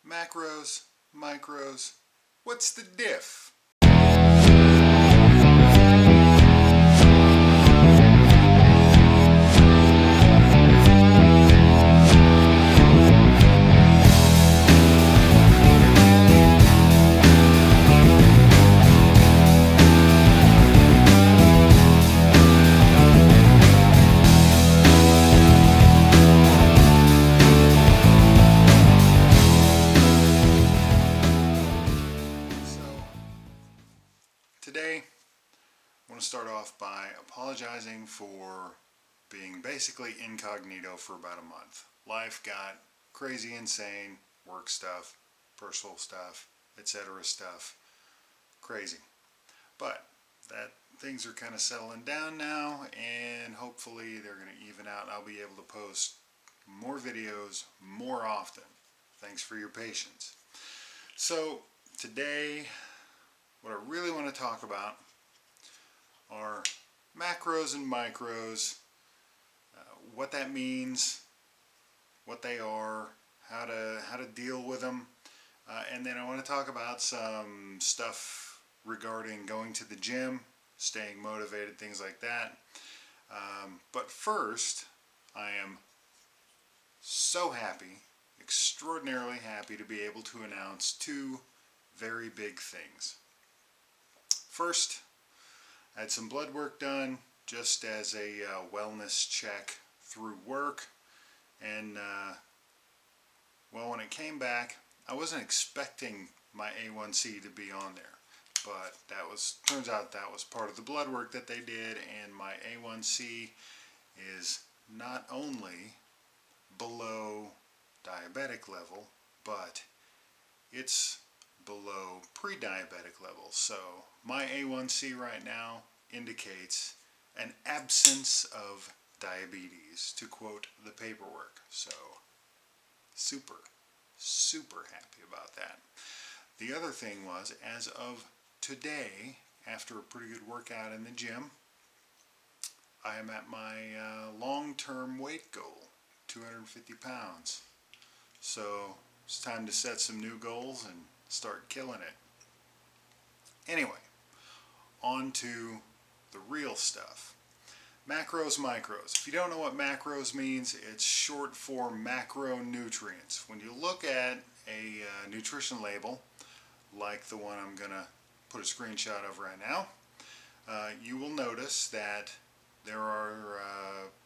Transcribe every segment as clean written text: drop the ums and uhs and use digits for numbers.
Macros, micros, what's the diff? Today, I want to start off by apologizing for being basically incognito for about a month. Life got crazy insane, work stuff, personal stuff, etc. stuff, crazy. But that things are kind of settling down now, and hopefully they're going to even out. I'll be able to post more videos more often. Thanks for your patience. So today, what I really want to talk about are macros and micros, what that means, what they are, how to deal with them, and then I want to talk about some stuff regarding going to the gym, staying motivated, things like that. But first, I am so happy, extraordinarily happy to be able to announce two very big things. First, I had some blood work done just as a wellness check through work, and well, when it came back, I wasn't expecting my A1C to be on there, but turns out that was part of the blood work that they did, and my A1C is not only below diabetic level, but it's below pre-diabetic levels. So my A1C right now indicates an absence of diabetes, to quote the paperwork. So super happy about that. The other thing was, as of today, after a pretty good workout in the gym, I am at my long-term weight goal, 250 pounds. So it's time to set some new goals and start killing it. Anyway, on to the real stuff. Macros, micros. If you don't know what macros means, it's short for macronutrients. When you look at a nutrition label, like the one I'm going to put a screenshot of right now, you will notice that there are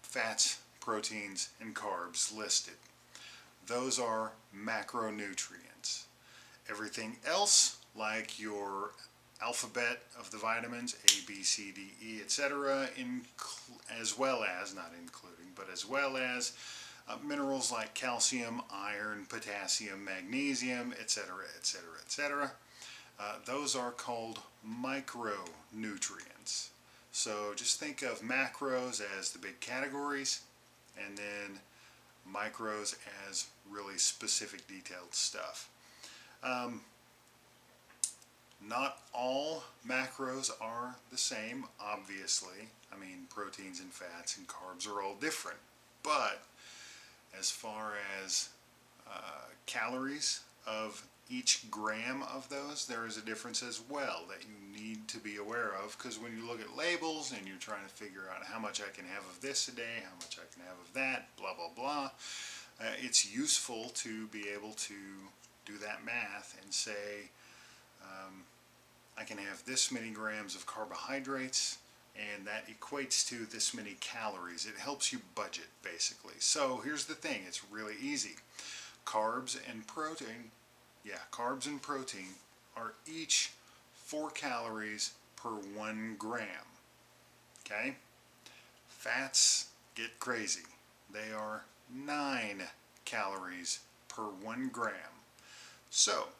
fats, proteins, and carbs listed. Those are macronutrients. Everything else, like your alphabet of the vitamins, A, B, C, D, E, etc., as well as, not including, but as well as minerals like calcium, iron, potassium, magnesium, etc., etc., etc. Those are called micronutrients. So just think of macros as the big categories, and then micros as really specific, detailed stuff. Not all macros are the same, obviously. I mean, proteins and fats and carbs are all different. But as far as calories of each gram of those, there is a difference as well that you need to be aware of, because when you look at labels and you're trying to figure out how much I can have of this a day, how much I can have of that, blah, blah, blah, it's useful to be able to do that math and say, I can have this many grams of carbohydrates, and that equates to this many calories. It helps you budget, basically. So here's the thing, it's really easy. Carbs and protein are each 4 calories per 1 gram. Okay? Fats get crazy. They are 9 calories per 1 gram. So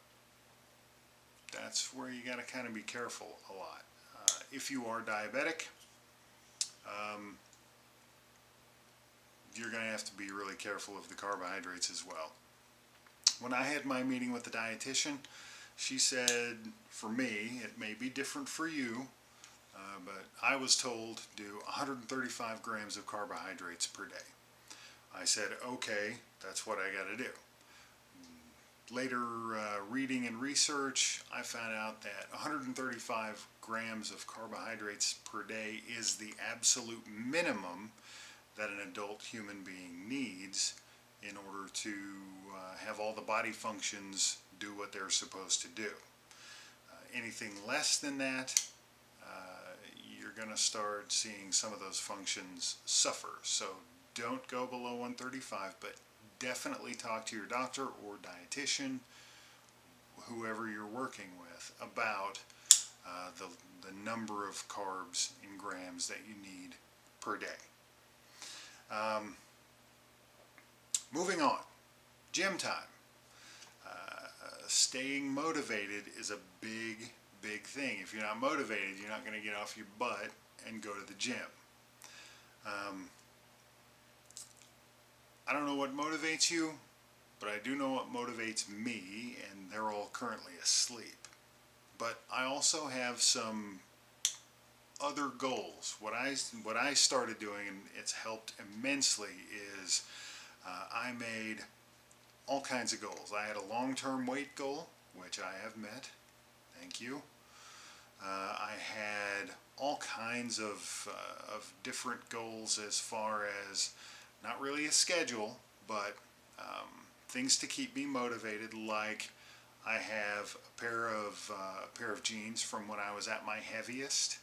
that's where you got to kind of be careful a lot. If you are diabetic, you're going to have to be really careful of the carbohydrates as well. When I had my meeting with the dietitian, she said, for me, it may be different for you, but I was told do 135 grams of carbohydrates per day. I said, okay, that's what I got to do. later reading and research, I found out that 135 grams of carbohydrates per day is the absolute minimum that an adult human being needs in order to have all the body functions do what they're supposed to do. Anything less than that, you're going to start seeing some of those functions suffer. So don't go below 135, but definitely talk to your doctor or dietitian, whoever you're working with, about the number of carbs in grams that you need per day. Moving on, gym time. Staying motivated is a big thing. If you're not motivated, you're not going to get off your butt and go to the gym. I don't know what motivates you, but I do know what motivates me, and they're all currently asleep. But I also have some other goals. What I started doing, and it's helped immensely, is I made all kinds of goals. I had a long-term weight goal, which I have met. Thank you. I had all kinds of different goals as far as not really a schedule, but things to keep me motivated. Like I have a pair of jeans from when I was at my heaviest.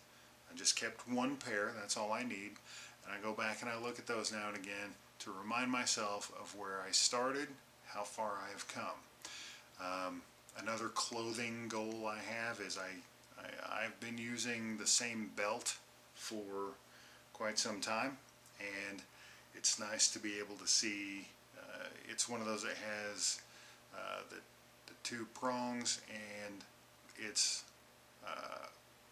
I just kept one pair. That's all I need. And I go back and I look at those now and again to remind myself of where I started, how far I have come. Another clothing goal I have is I've been using the same belt for quite some time, and it's nice to be able to see. It's one of those that has the two prongs, and it's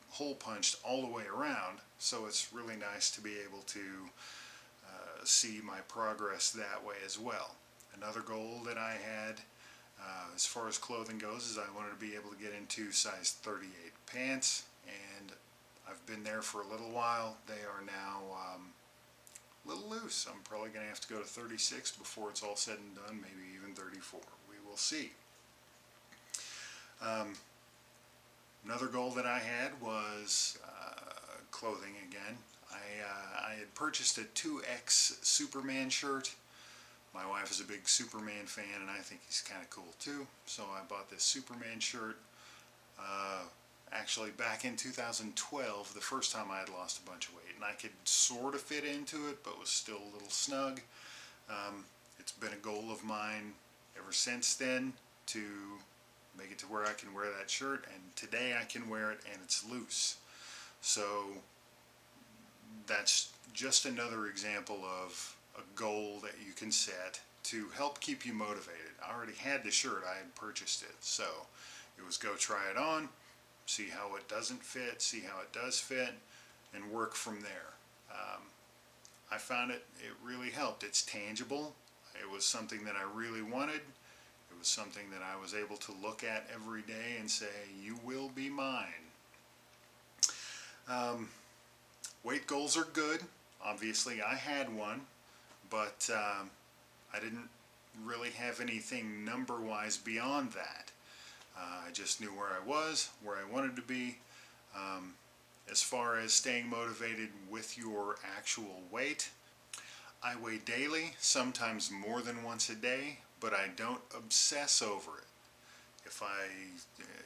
hole punched all the way around, so it's really nice to be able to see my progress that way as well. Another goal that I had as far as clothing goes is I wanted to be able to get into size 38 pants, and I've been there for a little while. They are now a little loose. I'm probably going to have to go to 36 before it's all said and done, maybe even 34. We will see. Another goal that I had was clothing again. I had purchased a 2X Superman shirt. My wife is a big Superman fan, and I think he's kind of cool too. So I bought this Superman shirt actually back in 2012, the first time I had lost a bunch of weight. And I could sort of fit into it, but was still a little snug. It's been a goal of mine ever since then to make it to where I can wear that shirt, and today I can wear it and it's loose. So that's just another example of a goal that you can set to help keep you motivated. I already had the shirt, I had purchased it, so it was go try it on, see how it doesn't fit, see how it does fit, and work from there. I found it really helped. It's tangible. It was something that I really wanted. It was something that I was able to look at every day and say, you will be mine. Weight goals are good. Obviously I had one, but I didn't really have anything number-wise beyond that. I just knew where I was, where I wanted to be. As far as staying motivated with your actual weight, I weigh daily, sometimes more than once a day, but I don't obsess over it.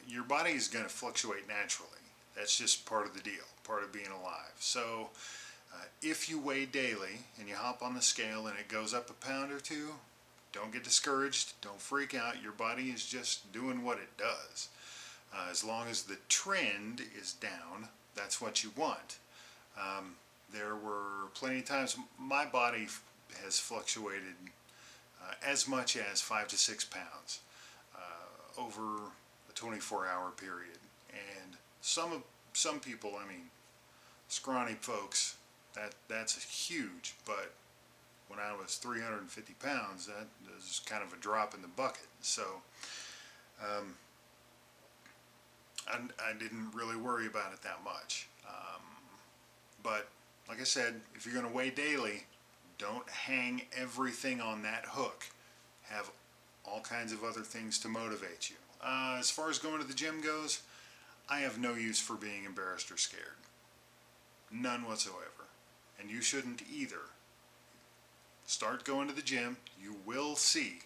Your body is going to fluctuate naturally. That's just part of the deal, part of being alive. So if you weigh daily and you hop on the scale and it goes up a pound or two, don't get discouraged, don't freak out. Your body is just doing what it does. As long as the trend is down, that's what you want. There were plenty of times my body has fluctuated as much as 5 to 6 pounds over a 24-hour period. And some people, I mean, scrawny folks, that's huge, but when I was 350 pounds, that was kind of a drop in the bucket. So I didn't really worry about it that much. But like I said, if you're going to weigh daily, don't hang everything on that hook. Have all kinds of other things to motivate you. As far as going to the gym goes, I have no use for being embarrassed or scared. None whatsoever. And you shouldn't either. Start going to the gym. You will see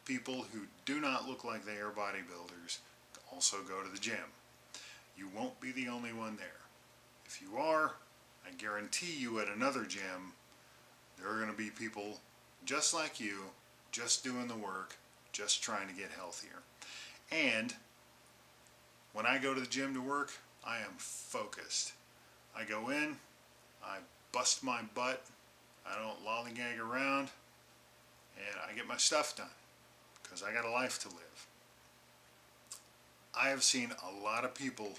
people who do not look like they are bodybuilders also go to the gym. You won't be the only one there. If you are, I guarantee you at another gym, there are going to be people just like you, just doing the work, just trying to get healthier. And when I go to the gym to work, I am focused. I go in, I bust my butt, I don't lollygag around, and I get my stuff done because I got a life to live. I have seen a lot of people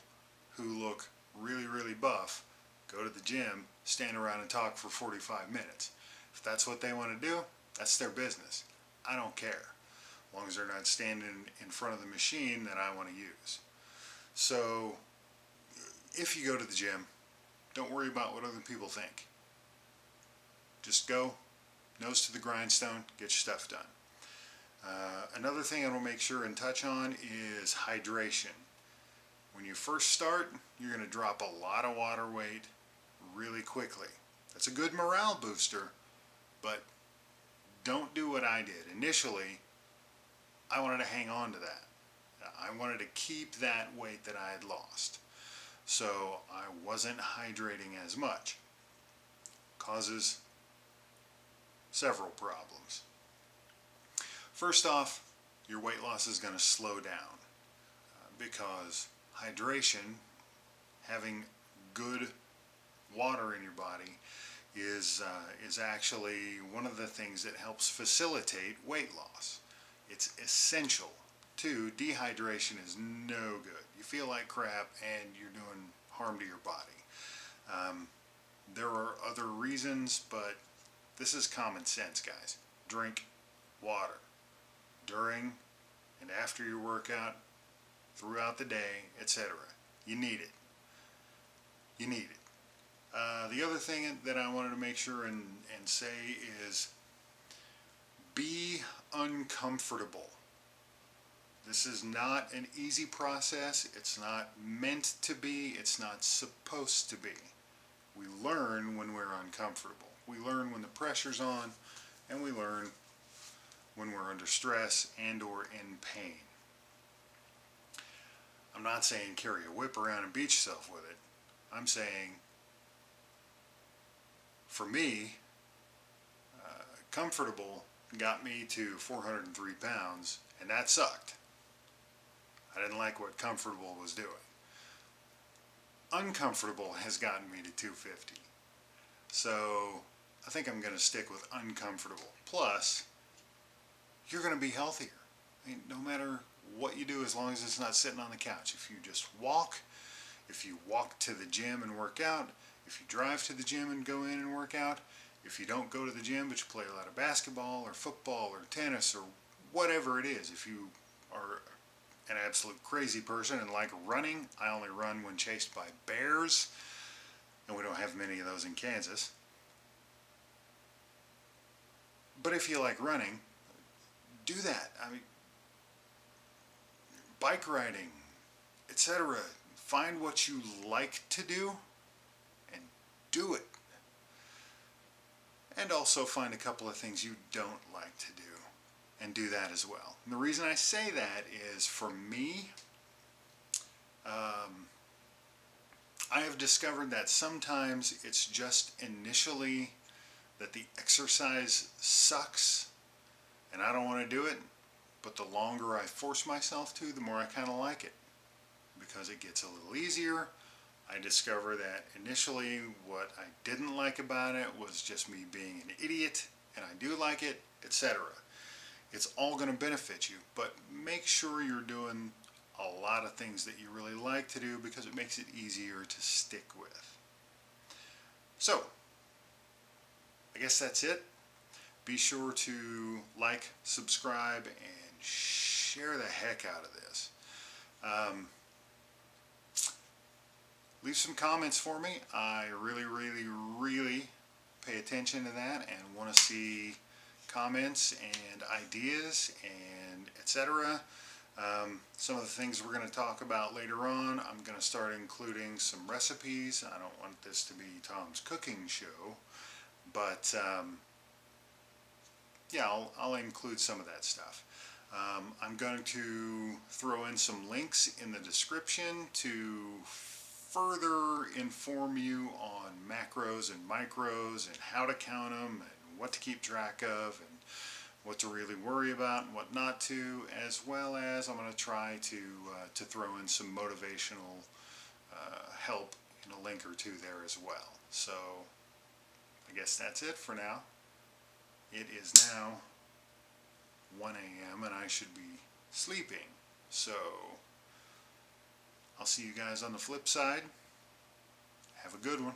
who look really, really buff go to the gym, stand around and talk for 45 minutes. If that's what they want to do, that's their business. I don't care, as long as they're not standing in front of the machine that I want to use. So if you go to the gym, don't worry about what other people think. Just go, nose to the grindstone, get your stuff done. Another thing I will make sure and touch on is hydration. When you first start, you're going to drop a lot of water weight really quickly. That's a good morale booster, but don't do what I did. Initially, I wanted to hang on to that. I wanted to keep that weight that I had lost. So I wasn't hydrating as much. Causes several problems. First off, your weight loss is going to slow down because hydration, having good water in your body, is actually one of the things that helps facilitate weight loss. It's essential. Too, dehydration is no good. You feel like crap and you're doing harm to your body. There are other reasons, but this is common sense, guys. Drink water during and after your workout, throughout the day, etc. You need it. You need it. The other thing that I wanted to make sure and say is be uncomfortable. This is not an easy process. It's not meant to be. It's not supposed to be. We learn when we're uncomfortable. We learn when the pressure's on, and we learn when we're under stress and or in pain. I'm not saying carry a whip around and beat yourself with it. I'm saying, for me, comfortable got me to 403 pounds, and that sucked. I didn't like what comfortable was doing. Uncomfortable has gotten me to 250. So I think I'm going to stick with uncomfortable. Plus, you're going to be healthier. I mean, no matter what you do, as long as it's not sitting on the couch. If you just walk, if you walk to the gym and work out, if you drive to the gym and go in and work out, if you don't go to the gym but you play a lot of basketball or football or tennis or whatever it is, if you are an absolute crazy person and like running, I only run when chased by bears, and we don't have many of those in Kansas. But if you like running, do that. I mean, bike riding, etc. Find what you like to do and do it. And also find a couple of things you don't like to do and do that as well. And the reason I say that is, for me, I have discovered that sometimes it's just initially that the exercise sucks and I don't want to do it, but the longer I force myself to, the more I kind of like it because it gets a little easier. I discover that initially what I didn't like about it was just me being an idiot, and I do like it, etc. It's all going to benefit you, but make sure you're doing a lot of things that you really like to do because it makes it easier to stick with. So, I guess that's it. Be sure to like, subscribe, and share the heck out of this. Leave some comments for me. I really, really, really pay attention to that and want to see comments and ideas and etc. Some of the things we're going to talk about later on, I'm going to start including some recipes. I don't want this to be Tom's cooking show, but yeah, I'll include some of that stuff. I'm going to throw in some links in the description to further inform you on macros and micros and how to count them and what to keep track of and what to really worry about and what not to, as well as I'm going to try to throw in some motivational help in a link or two there as well. So I guess that's it for now. It is now 1 a.m. and I should be sleeping. So I'll see you guys on the flip side. Have a good one.